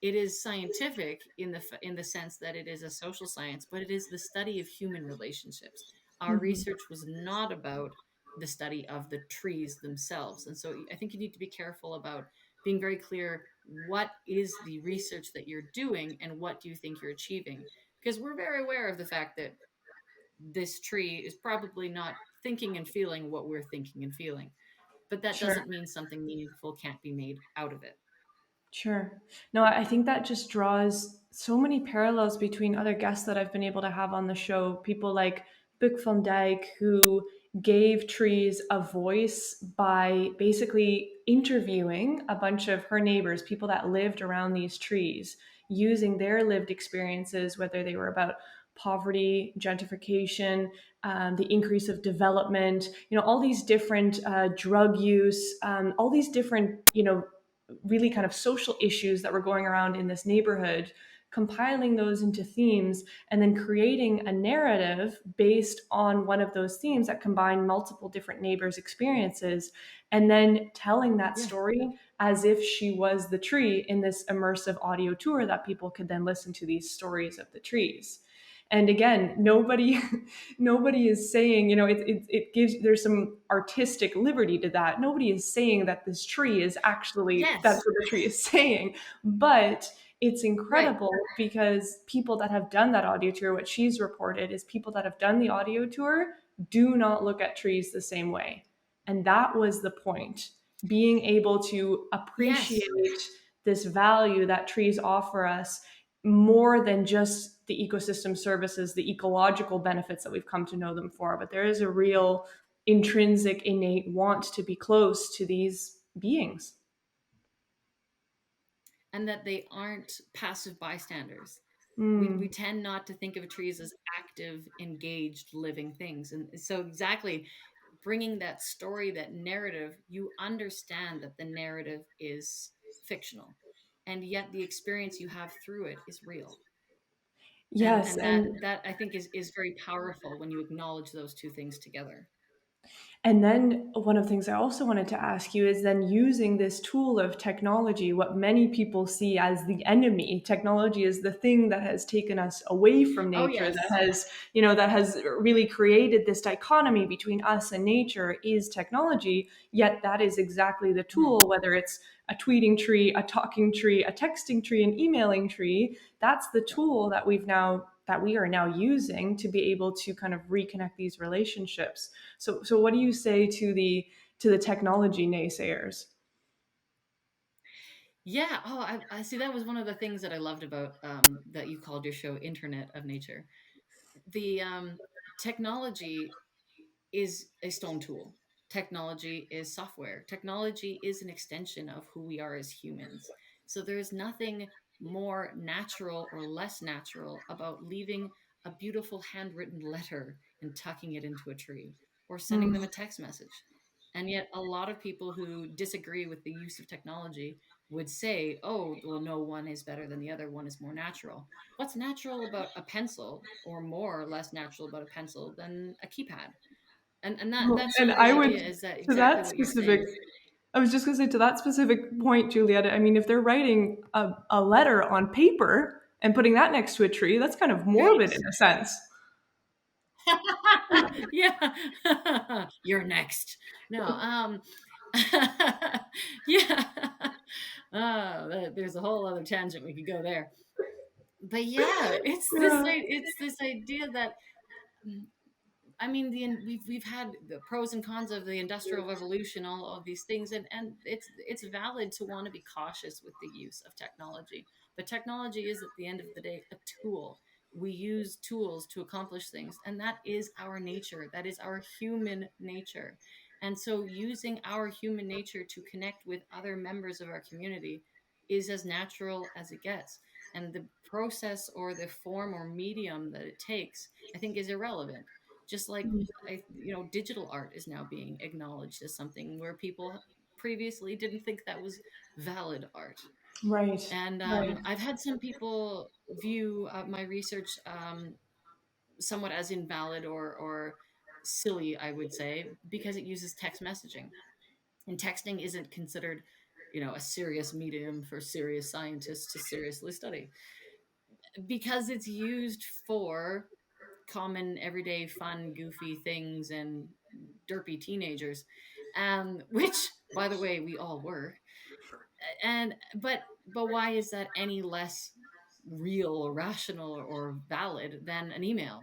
It is scientific in the sense that it is a social science, but it is the study of human relationships. Our Hmm. research was not about the study of the trees themselves. And so I think you need to be careful about being very clear, what is the research that you're doing and what do you think you're achieving, because we're very aware of the fact that this tree is probably not thinking and feeling what we're thinking and feeling. But that Sure. doesn't mean something meaningful can't be made out of it. Sure. No, I think that just draws so many parallels between other guests that I've been able to have on the show. People like Buck van Dijk, who gave trees a voice by basically interviewing a bunch of her neighbors, people that lived around these trees, using their lived experiences, whether they were about poverty, gentrification, the increase of development, all these different drug use, all these different, really kind of social issues that were going around in this neighborhood, compiling those into themes, and then creating a narrative based on one of those themes that combine multiple different neighbors' experiences, and then telling that Yeah. story as if she was the tree in this immersive audio tour that people could then listen to these stories of the trees. And again, nobody nobody is saying, it gives, there's some artistic liberty to that. Nobody is saying that this tree is actually, Yes. that's what the tree is saying. But it's Right. incredible because people that have done that audio tour, what she's reported is people that have done the audio tour do not look at trees the same way. And that was the point, being able to appreciate Yes. this value that trees offer us, more than just the ecosystem services, the ecological benefits that we've come to know them for, but there is a real intrinsic, innate want to be close to these beings. And that they aren't passive bystanders. We Mm. tend not to think of trees as active, engaged, living things. And so, exactly, bringing that story, that narrative, you understand that the narrative is fictional, and yet the experience you have through it is real. Yes, And and that I think is very powerful when you acknowledge those two things together. And then one of the things I also wanted to ask you is then using this tool of technology, what many people see as the enemy. Technology is the thing that has taken us away from Oh nature, yes. that has really created this dichotomy between us and nature is technology. Yet that is exactly the Mhm. tool, whether it's a tweeting tree, a talking tree, a texting tree, an emailing tree. That's the Yeah. tool that we are now using to be able to kind of reconnect these relationships. So what do you say to the technology naysayers? Yeah. Oh, I see. That was one of the things that I loved about that you called your show Internet of Nature. The technology is a stone tool. Technology is software. Technology is an extension of who we are as humans. So there's nothing more natural or less natural about leaving a beautiful handwritten letter and tucking it into a tree or sending them a text message. And yet, a lot of people who disagree with the use of technology would say, oh, well, no one is better than the other, one is more natural. What's natural about a pencil, or more or less natural about a pencil than a keypad? And that's sort And of the I would, idea, is that to exactly that what you're specific, saying. I was just going to say, to that specific point, Julietta, I mean, if they're writing a letter on paper and putting that next to a tree, that's kind of morbid Right. in a sense. Yeah. You're next. No, yeah. There's a whole other tangent we could go there. But yeah, Yeah. it's this idea that, I mean, we've had the pros and cons of the industrial revolution, all of these things, and it's valid to want to be cautious with the use of technology. But technology is, at the end of the day, a tool. We use tools to accomplish things, and that is our nature. That is our human nature. And so, using our human nature to connect with other members of our community is as natural as it gets. And the process or the form or medium that it takes, I think, is irrelevant. Just like, digital art is now being acknowledged as something where people previously didn't think that was valid art. Right. And Right. I've had some people view my research somewhat as invalid or silly, I would say, because it uses text messaging. And texting isn't considered, a serious medium for serious scientists to seriously study, because it's used for common, everyday, fun, goofy things and derpy teenagers, which, by the way, we all were. And but why is that any less real or rational or valid than an email?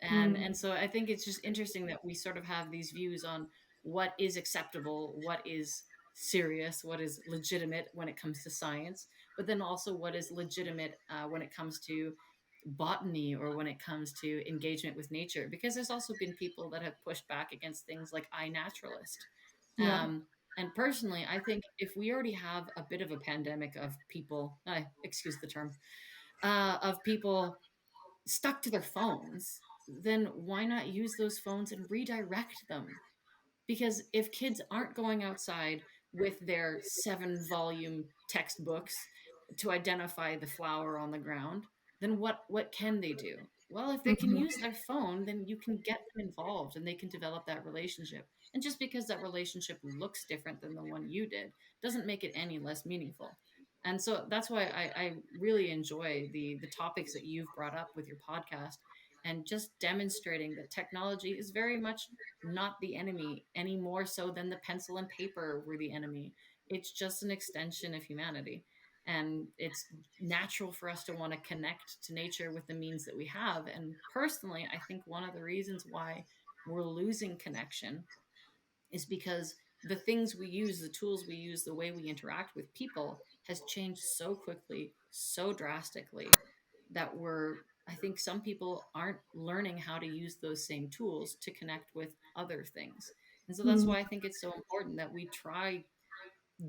And Mm. so I think it's just interesting that we sort of have these views on what is acceptable, what is serious, what is legitimate when it comes to science, but then also what is legitimate when it comes to botany or when it comes to engagement with nature. Because there's also been people that have pushed back against things like iNaturalist. Yeah. Um, and personally, I think if we already have a bit of a pandemic of people, excuse the term, of people stuck to their phones, then why not use those phones and redirect them? Because if kids aren't going outside with their 7-volume textbooks to identify the flower on the ground, then what can they do? Well, if they can use their phone, then you can get them involved and they can develop that relationship. And just because that relationship looks different than the one you did doesn't make it any less meaningful. And so that's why I really enjoy the topics that you've brought up with your podcast, and just demonstrating that technology is very much not the enemy, any more so than the pencil and paper were the enemy. It's just an extension of humanity. And it's natural for us to want to connect to nature with the means that we have. And personally, I think one of the reasons why we're losing connection is because the things we use, the tools we use, the way we interact with people has changed so quickly, so drastically, that I think some people aren't learning how to use those same tools to connect with other things. And so that's Mm. why I think it's so important that we try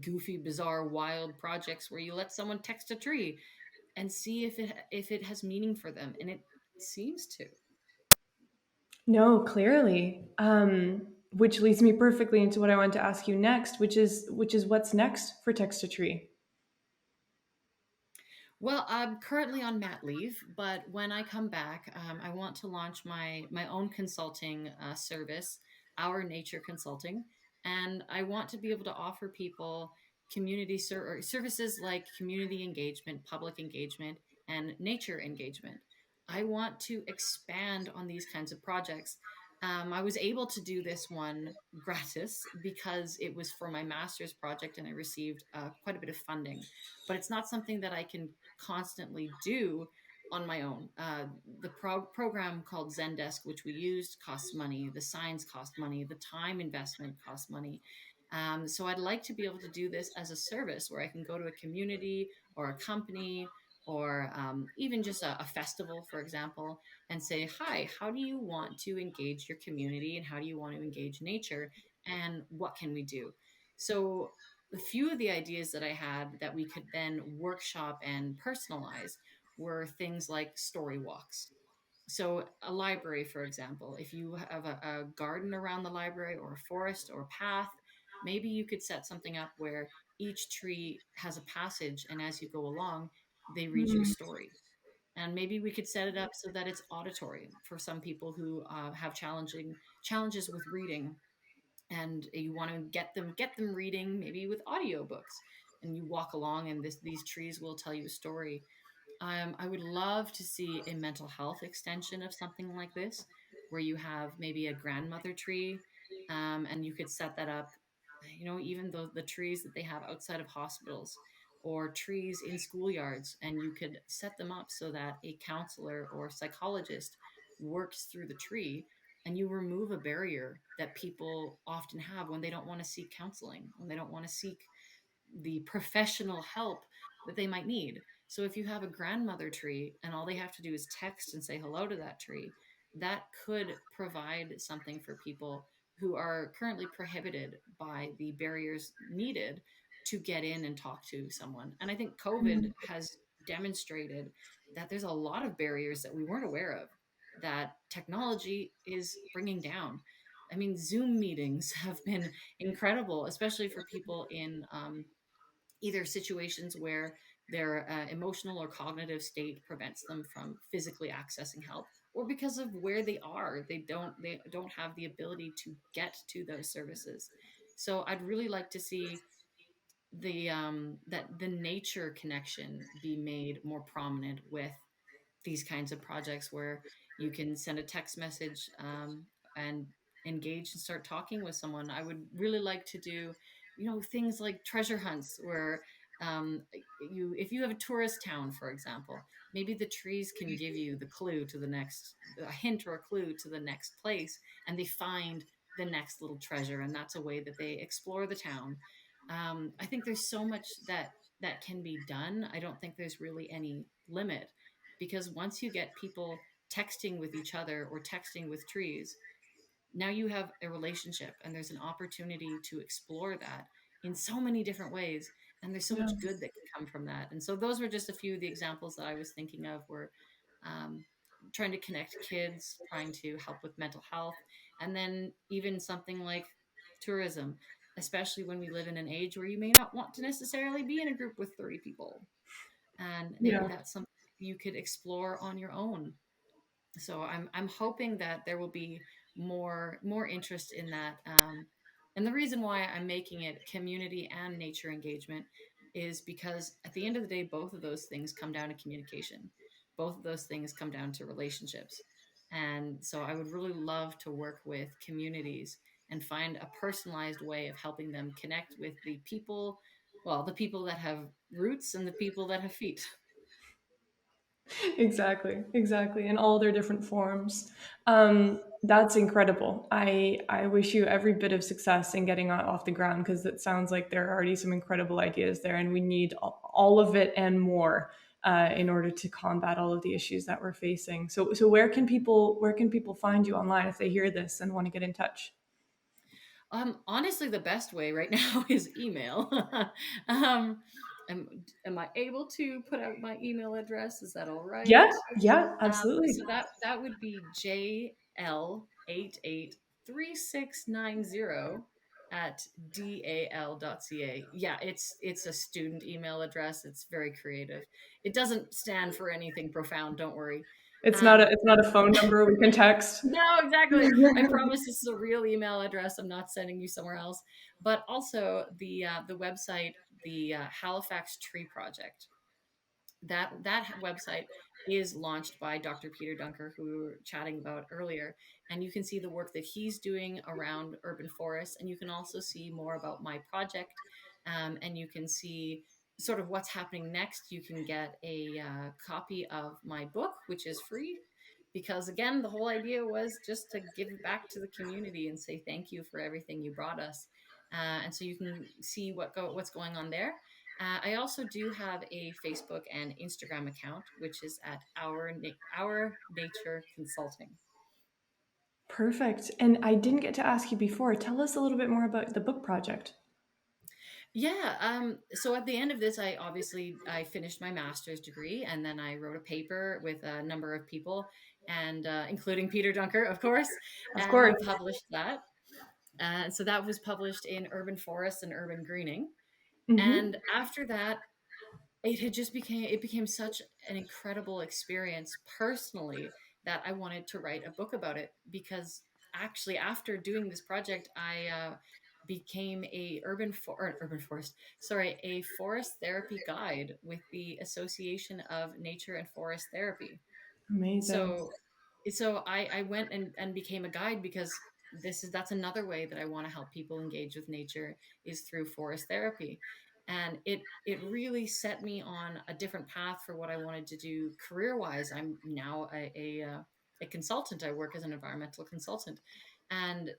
goofy, bizarre, wild projects where you let someone text a tree and see if it has meaning for them. And it seems to. No, clearly. Which leads me perfectly into what I want to ask you next, which is what's next for Text a Tree. Well, I'm currently on mat leave, but when I come back, I want to launch my own consulting service, Our Nature Consulting, and I want to be able to offer people or services like community engagement, public engagement, and nature engagement. I want to expand on these kinds of projects. I was able to do this one gratis because it was for my master's project, and I received quite a bit of funding, but it's not something that I can constantly do on my own. The program called Zendesk, which we used, costs money. The signs cost money. The time investment costs money. So I'd like to be able to do this as a service where I can go to a community or a company or even just a festival, for example, and say, hi, how do you want to engage your community and how do you want to engage nature and what can we do? So a few of the ideas that I had that we could then workshop and personalize were things like story walks. So, a library, for example, if you have a garden around the library or a forest or a path, maybe you could set something up where each tree has a passage, and as you go along, they read you a Mm, story. And maybe we could set it up so that it's auditory for some people who have challenging challenges with reading, and you want to get them reading, maybe with audiobooks, and you walk along, and these trees will tell you a story. I would love to see a mental health extension of something like this, where you have maybe a grandmother tree, and you could set that up, even the trees that they have outside of hospitals or trees in schoolyards, and you could set them up so that a counselor or psychologist works through the tree, and you remove a barrier that people often have when they don't want to seek counseling, when they don't want to seek the professional help that they might need. So if you have a grandmother tree and all they have to do is text and say hello to that tree, that could provide something for people who are currently prohibited by the barriers needed to get in and talk to someone. And I think COVID mm, has demonstrated that there's a lot of barriers that we weren't aware of that technology is bringing down. I mean, Zoom meetings have been incredible, especially for people in either situations where their emotional or cognitive state prevents them from physically accessing help, or because of where they are, they don't have the ability to get to those services. So I'd really like to see the nature connection be made more prominent with these kinds of projects, where you can send a text message, and engage and start talking with someone. I would really like to do, things like treasure hunts where, if you have a tourist town, for example, maybe the trees can give you the clue to the next, a hint or a clue to the next place, and they find the next little treasure, and that's a way that they explore the town. I think there's so much that can be done. I don't think there's really any limit, because once you get people texting with each other or texting with trees, now you have a relationship, and there's an opportunity to explore that in so many different ways, and there's so yeah. much good that can come from that. And so those were just a few of the examples that I was thinking of, where um, trying to connect kids, trying to help with mental health, and then even something like tourism, especially when we live in an age where you may not want to necessarily be in a group with 30 people, and maybe Yeah. that's something you could explore on your own. So I'm hoping that there will be more interest in that. And the reason why I'm making it community and nature engagement is because at the end of the day, both of those things come down to communication. Both of those things come down to relationships. And so I would really love to work with communities and find a personalized way of helping them connect with the people, well, the people that have roots and the people that have feet. Exactly, exactly, in all their different forms. That's incredible. I wish you every bit of success in getting off the ground, because it sounds like there are already some incredible ideas there, and we need all of it and more in order to combat all of the issues that we're facing. So where can people find you online if they hear this and want to get in touch? Honestly, the best way right now is email. um, am I able to put out my email address? Is that all Yeah, right? yeah, absolutely. So that would be JL883690 at dal.ca. Yeah, it's a student email address. It's very creative. It doesn't stand for anything profound, don't worry. It's not Um, a it's not a phone number we can text. no, exactly. I promise this is a real email address. I'm not sending you somewhere else. But also the website, the Halifax Tree Project. That website is launched by Dr. Peter Dunker, who we were chatting about earlier, and you can see the work that he's doing around urban forests, and you can also see more about my project, and you can see sort of what's happening next, you can get a copy of my book, which is free. Because again, the whole idea was just to give back to the community and say thank you for everything you brought us. And so you can see what's going on there. I also do have a Facebook and Instagram account, which is at Our Nature Consulting. Perfect. And I didn't get to ask you before. Tell us a little bit more about the book project. Yeah. So at the end of this, I finished my master's degree, and then I wrote a paper with a number of people, and including Peter Dunker, of course, Of and course. we published that. So that was published in Urban Forests and Urban Greening. Mm-hmm. And after that, it became such an incredible experience personally that I wanted to write a book about it, because actually after doing this project, I became a forest therapy guide with the Association of Nature and Forest Therapy. Amazing. So I went and became a guide, because that's another way that I want to help people engage with nature, is through forest therapy. And it really set me on a different path for what I wanted to do career wise. I'm now a consultant. I work as an environmental consultant, and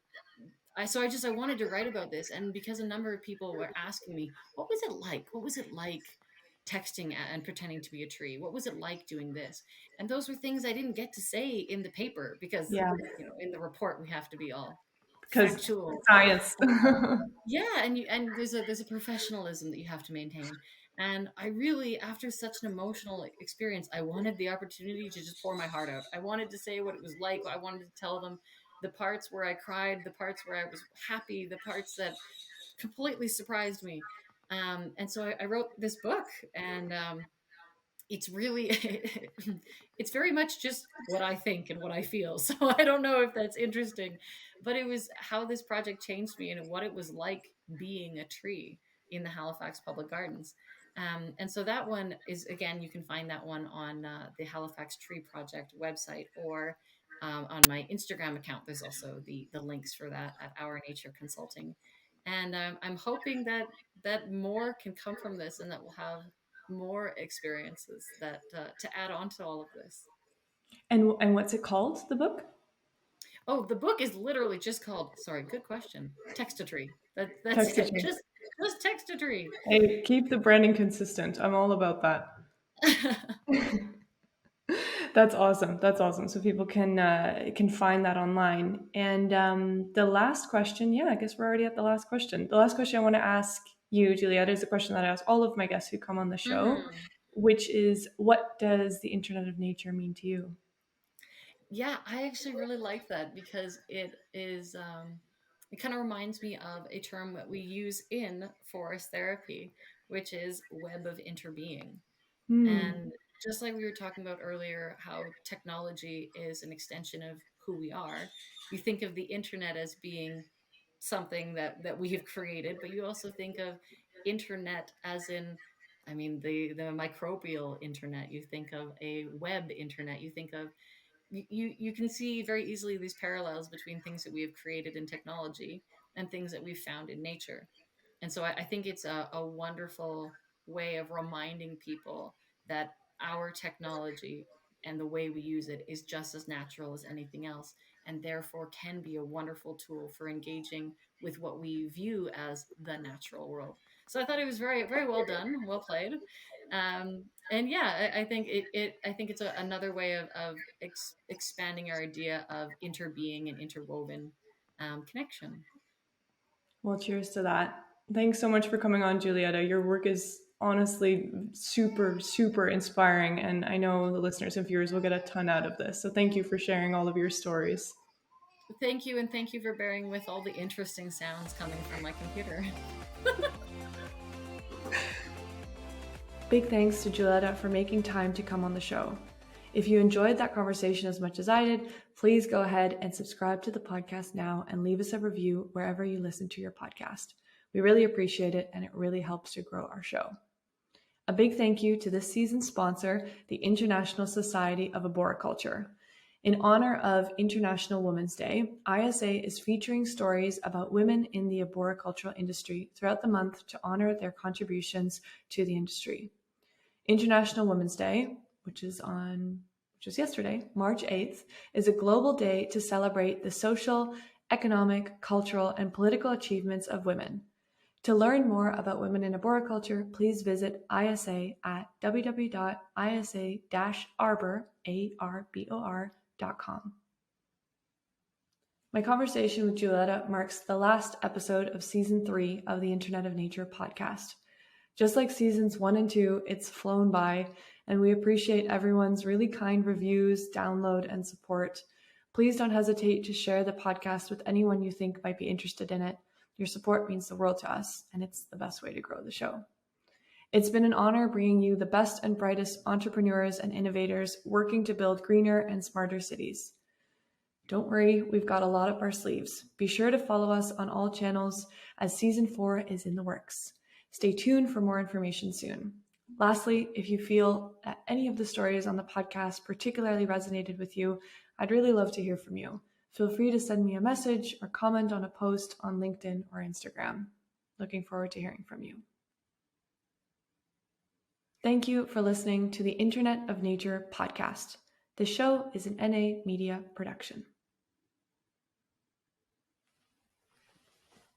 I wanted to write about this. And because a number of people were asking me, what was it like? What was it like texting and pretending to be a tree? What was it like doing this? And those were things I didn't get to say in the paper, because, Yeah, in the report we have to be all because factual. science. Yeah, and there's a professionalism that you have to maintain. And I really, after such an emotional experience, I wanted the opportunity to just pour my heart out. I wanted to say what it was like. I wanted to tell them the parts where I cried, the parts where I was happy, the parts that completely surprised me. And so I wrote this book, and it's really it's very much just what I think and what I feel. So I don't know if that's interesting, but it was how this project changed me and what it was like being a tree in the Halifax Public Gardens. And so that one is, again, you can find that one on the Halifax Tree Project website, or on my Instagram account. There's also the links for that at Our Nature Consulting. And I'm hoping that more can come from this, and that we'll have more experiences that to add on to all of this. And what's it called, the book? Oh, the book is literally just called, sorry, good question, Text a Tree. That's Text it it. me. Just Text a Tree. Hey, keep the branding consistent. I'm all about that. That's awesome. That's awesome. So people can find that online. And the last question, yeah, I guess we're already at the last question. The last question I want to ask you, Julietta, is a question that I ask all of my guests who come on the show, Mhm. which is, what does the Internet of Nature mean to you? Yeah, I actually really like that, because it kind of reminds me of a term that we use in forest therapy, which is web of interbeing. Hmm. And just like we were talking about earlier, how technology is an extension of who we are, you think of the internet as being something that we have created, but you also think of internet as in, I mean, the microbial internet. You think of a web internet. You think of you can see very easily these parallels between things that we have created in technology and things that we've found in nature. And so I think it's a wonderful way of reminding people that our technology and the way we use it is just as natural as anything else, and therefore can be a wonderful tool for engaging with what we view as the natural world. So I thought it was very, very well done, well played. And yeah, I think I think it's another way of expanding our idea of interbeing and interwoven connection. Well, cheers to that. Thanks so much for coming on, Julietta. Your work is honestly super, super inspiring, and I know the listeners and viewers will get a ton out of this. So thank you for sharing all of your stories. Thank you, and thank you for bearing with all the interesting sounds coming from my computer. Big thanks to Julietta for making time to come on the show. If you enjoyed that conversation as much as I did, please go ahead and subscribe to the podcast now and leave us a review wherever you listen to your podcast. We really appreciate it, and it really helps to grow our show. A big thank you to this season's sponsor, the International Society of Arboriculture. In honor of International Women's Day, ISA is featuring stories about women in the arboricultural industry throughout the month to honor their contributions to the industry. International Women's Day, which was yesterday, March 8th, is a global day to celebrate the social, economic, cultural, and political achievements of women. To learn more about women in arboriculture, please visit ISA at www.isa-arbor.com. My conversation with Julietta marks the last episode of Season 3 of the Internet of Nature podcast. Just like Seasons 1 and 2, it's flown by, and we appreciate everyone's really kind reviews, download, and support. Please don't hesitate to share the podcast with anyone you think might be interested in it. Your support means the world to us, and it's the best way to grow the show. It's been an honor bringing you the best and brightest entrepreneurs and innovators working to build greener and smarter cities. Don't worry, we've got a lot up our sleeves. Be sure to follow us on all channels as Season 4 is in the works. Stay tuned for more information soon. Lastly, if you feel that any of the stories on the podcast particularly resonated with you, I'd really love to hear from you. Feel free to send me a message or comment on a post on LinkedIn or Instagram. Looking forward to hearing from you. Thank you for listening to the Internet of Nature podcast. This show is an NA Media production.